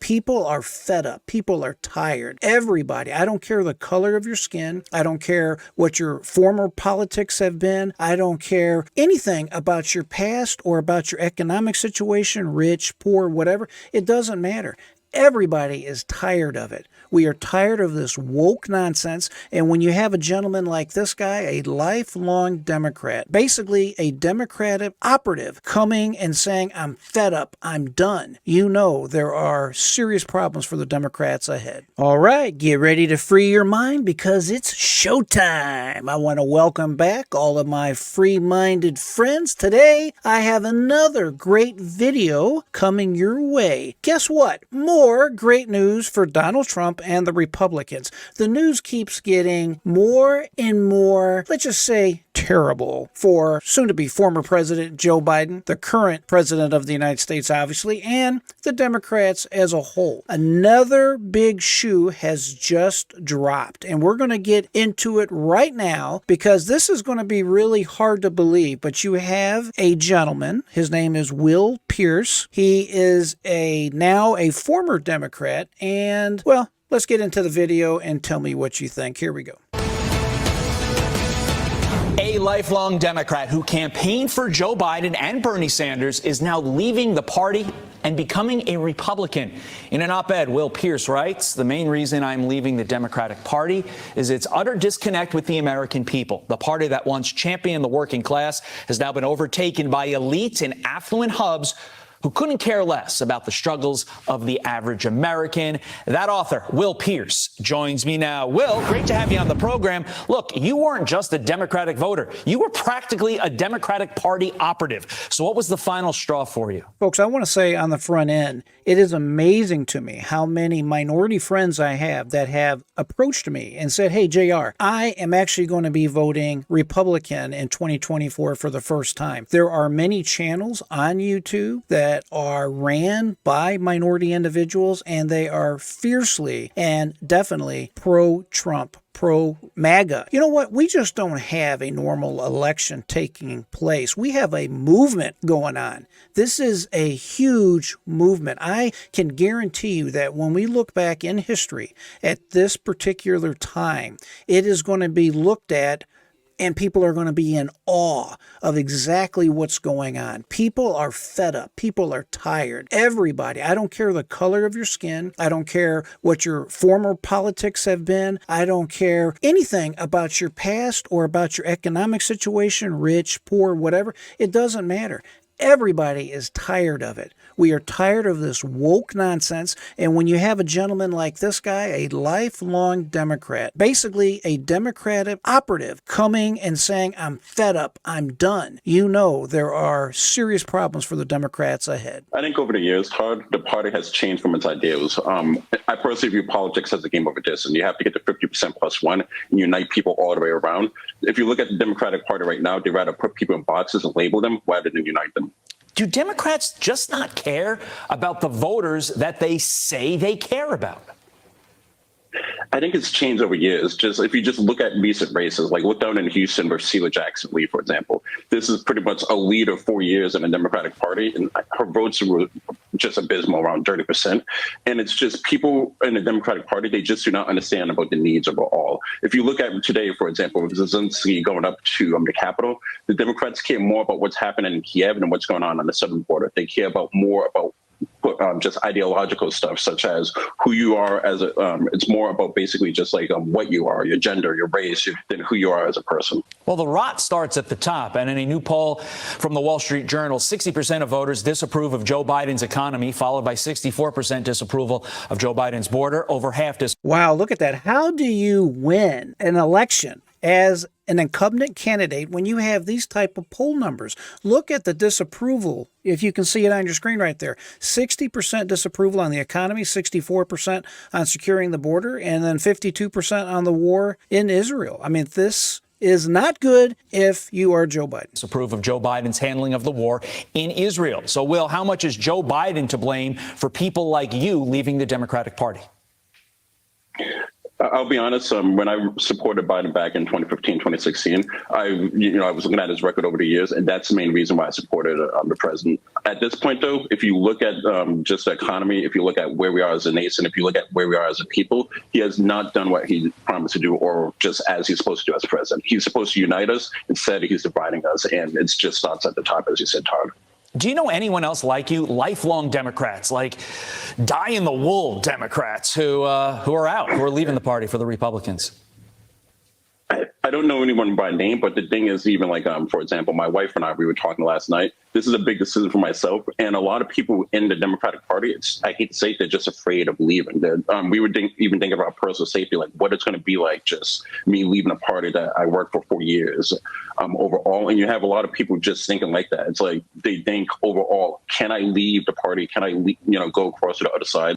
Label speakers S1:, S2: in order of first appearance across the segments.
S1: People are fed up. People are tired. Everybody. I don't care the color of your skin. I don't care what your former politics have been. I don't care anything about your past or about your economic situation, rich, poor, whatever. It doesn't matter. Everybody is tired of it. We are tired of this woke nonsense. And when you have a gentleman like this guy, a lifelong Democrat, basically a Democratic operative, coming and saying, I'm fed up, I'm done, you know there are serious problems for the Democrats ahead. All right, get ready to free your mind because it's showtime. I want to welcome back all of my free-minded friends. Today, I have another great video coming your way. Guess what? More great news for Donald Trump and the Republicans. The news keeps getting more and more, let's just say, terrible for soon-to-be former President Joe Biden, the current president of the United States, obviously, and the Democrats as a whole. Another big shoe has just dropped, and we're going to get into it right now because this is going to be really hard to believe, but you have a gentleman. His name is Will Pierce. He is now a former Democrat, and, well, let's get into the video and tell me what you think. Here we go.
S2: A lifelong Democrat who campaigned for Joe Biden and Bernie Sanders is now leaving the party and becoming a Republican. In an op-ed, Will Pierce writes, "The main reason I'm leaving the Democratic Party is its utter disconnect with the American people. The party that once championed the working class has now been overtaken by elites in affluent hubs who couldn't care less about the struggles of the average American." That author, Will Pierce, joins me now. Will, great to have you on the program. Look, you weren't just a Democratic voter. You were practically a Democratic Party operative. So what was the final straw for you?
S1: Folks, I want to say on the front end, it is amazing to me how many minority friends I have that have approached me and said, hey, JR, I am actually going to be voting Republican in 2024 for the first time. There are many channels on YouTube that are ran by minority individuals, and they are fiercely and definitely pro-Trump, pro-MAGA. You know what? We just don't have a normal election taking place. We have a movement going on. This is a huge movement. I can guarantee you that when we look back in history at this particular time, it is going to be looked at and people are going to be in awe of exactly what's going on. People are fed up. People are tired. Everybody. I don't care the color of your skin. I don't care what your former politics have been. I don't care anything about your past or about your economic situation, rich, poor, whatever. It doesn't matter. Everybody is tired of it. We are tired of this woke nonsense. And when you have a gentleman like this guy, a lifelong Democrat, basically a Democratic operative, coming and saying, I'm fed up, I'm done, you know there are serious problems for the Democrats ahead.
S3: I think over the years, the party has changed from its ideals. I personally view politics as a game of a distance. You have to get to 50% plus one and unite people all the way around. If you look at the Democratic Party right now, they rather put people in boxes and label them rather than unite them.
S2: Do Democrats just not care about the voters that they say they care about?
S3: I think it's changed over years. Just if you just look at recent races, like look down in Houston versus Sheila Jackson Lee, for example. This is pretty much a lead of 4 years in the Democratic Party, and her votes were just abysmal, around 30%. And it's just people in the Democratic Party, they just do not understand about the needs of all. If you look at today, for example, with Zelensky going up to the Capitol, the Democrats care more about what's happening in Kiev than what's going on the southern border. They care more about just ideological stuff, such as who you are as a, it's more about basically just like what you are, your gender, your race, than who you are as a person.
S2: Well, the rot starts at the top. And in a new poll from the Wall Street Journal, 60% of voters disapprove of Joe Biden's economy, followed by 64% disapproval of Joe Biden's border. Over half
S1: Wow, look at that. How do you win an election as an incumbent candidate when you have these type of poll numbers? Look at the disapproval. If you can see it on your screen right there, 60% disapproval on the economy, 64% on securing the border, and then 52% on the war in Israel. I mean, this is not good if you are Joe Biden.
S2: Disapprove of Joe Biden's handling of the war in Israel. So, Will, how much is Joe Biden to blame for people like you leaving the Democratic Party?
S3: I'll be honest. When I supported Biden back in 2015, 2016, I was looking at his record over the years, and that's the main reason why I supported the president. At this point, though, if you look at just the economy, if you look at where we are as a nation, if you look at where we are as a people, he has not done what he promised to do, or just as he's supposed to do as president. He's supposed to unite us. Instead, he's dividing us, and it's just starts at the top, as you said, Todd.
S2: Do you know anyone else like you, lifelong Democrats, like die-in-the-wool Democrats who are leaving the party for the Republicans?
S3: I don't know anyone by name, but the thing is, even like, for example, my wife and I, we were talking last night. This is a big decision for myself, and a lot of people in the Democratic Party, I hate to say it, they're just afraid of leaving. We would even think about personal safety, like what it's going to be like just me leaving a party that I worked for 4 years overall. And you have a lot of people just thinking like that. It's like they think overall, can I leave the party? Can I, go across to the other side?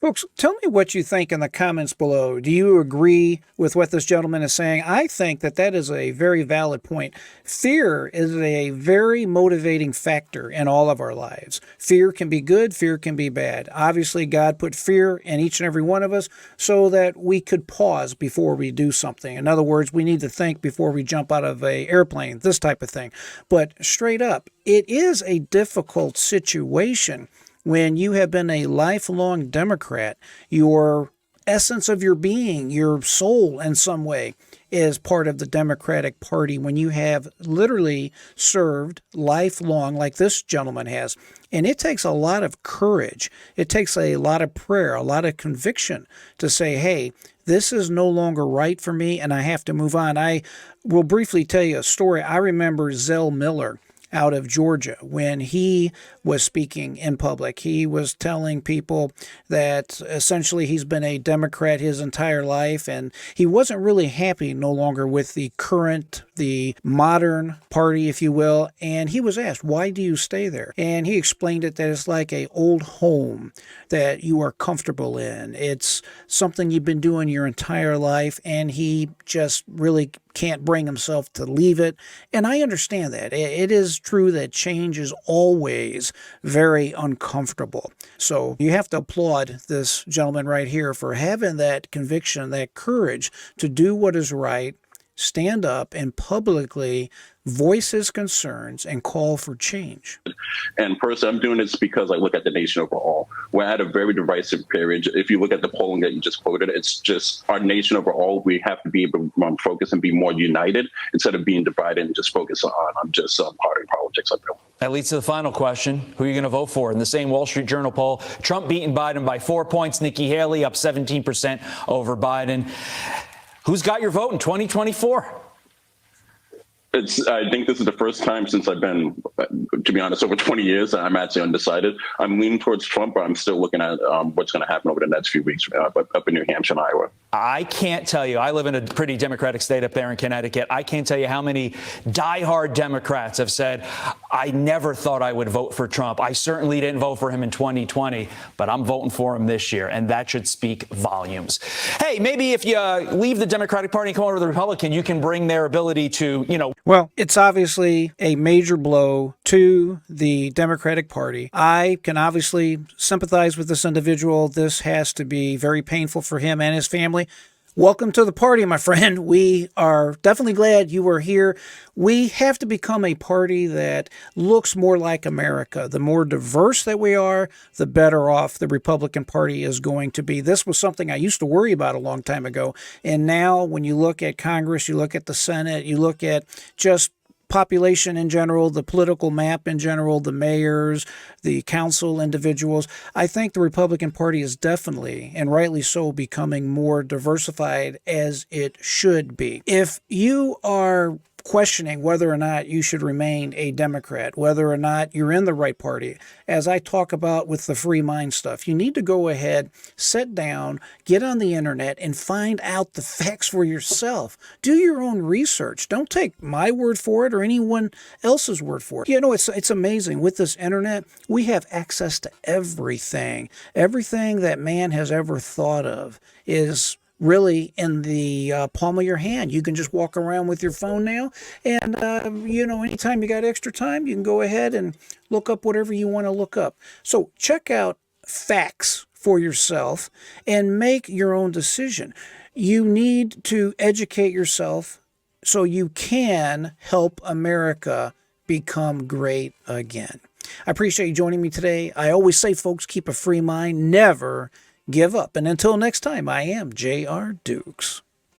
S1: Folks, tell me what you think in the comments below. Do you agree with what this gentleman is saying? I think that is a very valid point. Fear is a very motivating factor in all of our lives. Fear can be good, fear can be bad. Obviously, God put fear in each and every one of us so that we could pause before we do something. In other words, we need to think before we jump out of an airplane, this type of thing. But straight up, it is a difficult situation when you have been a lifelong Democrat. Your essence of your being, your soul in some way, is part of the Democratic Party. When you have literally served lifelong, like this gentleman has. And it takes a lot of courage. It takes a lot of prayer, a lot of conviction to say, hey, this is no longer right for me and I have to move on. I will briefly tell you a story. I remember Zell Miller out of Georgia when he was speaking in public. He was telling people that essentially he's been a Democrat his entire life, and he wasn't really happy no longer with the modern party, if you will. And he was asked, why do you stay there? And he explained it that it's like a old home that you are comfortable in. It's something you've been doing your entire life, and he just really can't bring himself to leave it. And I understand that. It is true that change is always very uncomfortable. So you have to applaud this gentleman right here for having that conviction, that courage to do what is right, stand up and publicly voice his concerns and call for change.
S3: And personally, I'm doing this because I look at the nation overall. We're at a very divisive period. If you look at the polling that you just quoted, it's just our nation overall. We have to be able to focus and be more united instead of being divided and just focus on just party politics. I feel.
S2: That leads to the final question. Who are you going to vote for? In the same Wall Street Journal poll, Trump beating Biden by 4 points. Nikki Haley up 17% over Biden. Who's got your vote in 2024?
S3: I think this is the first time since I've been, to be honest, over 20 years, I'm actually undecided. I'm leaning towards Trump, but I'm still looking at what's going to happen over the next few weeks up in New Hampshire and Iowa.
S2: I can't tell you. I live in a pretty Democratic state up there in Connecticut. I can't tell you how many diehard Democrats have said, I never thought I would vote for Trump. I certainly didn't vote for him in 2020, but I'm voting for him this year. And that should speak volumes. Hey, maybe if you leave the Democratic Party and come over to the Republican, you can bring their ability to,
S1: Well, it's obviously a major blow to the Democratic Party. I can obviously sympathize with this individual. This has to be very painful for him and his family. Welcome to the party, my friend. We are definitely glad you are here. We have to become a party that looks more like America. The more diverse that we are, the better off the Republican Party is going to be. This was something I used to worry about a long time ago. And now when you look at Congress, you look at the Senate, you look at just population in general, the political map in general, the mayors, the council individuals, I think the Republican Party is definitely, and rightly so, becoming more diversified as it should be. If you are questioning whether or not you should remain a Democrat, whether or not you're in the right party, as I talk about with the free mind stuff, you need to go ahead, sit down, get on the internet, and find out the facts for yourself. Do your own research. Don't take my word for it or anyone else's word for it. It's amazing. With this internet, we have access to everything. Everything that man has ever thought of is really in the palm of your hand. You can just walk around with your phone now, and anytime you got extra time, you can go ahead and look up whatever you want to look up. So check out facts for yourself and make your own decision. You need to educate yourself so you can help America become great again. I appreciate you joining me today. I always say, folks, keep a free mind, never give up. And until next time, I am J.R. Dukes.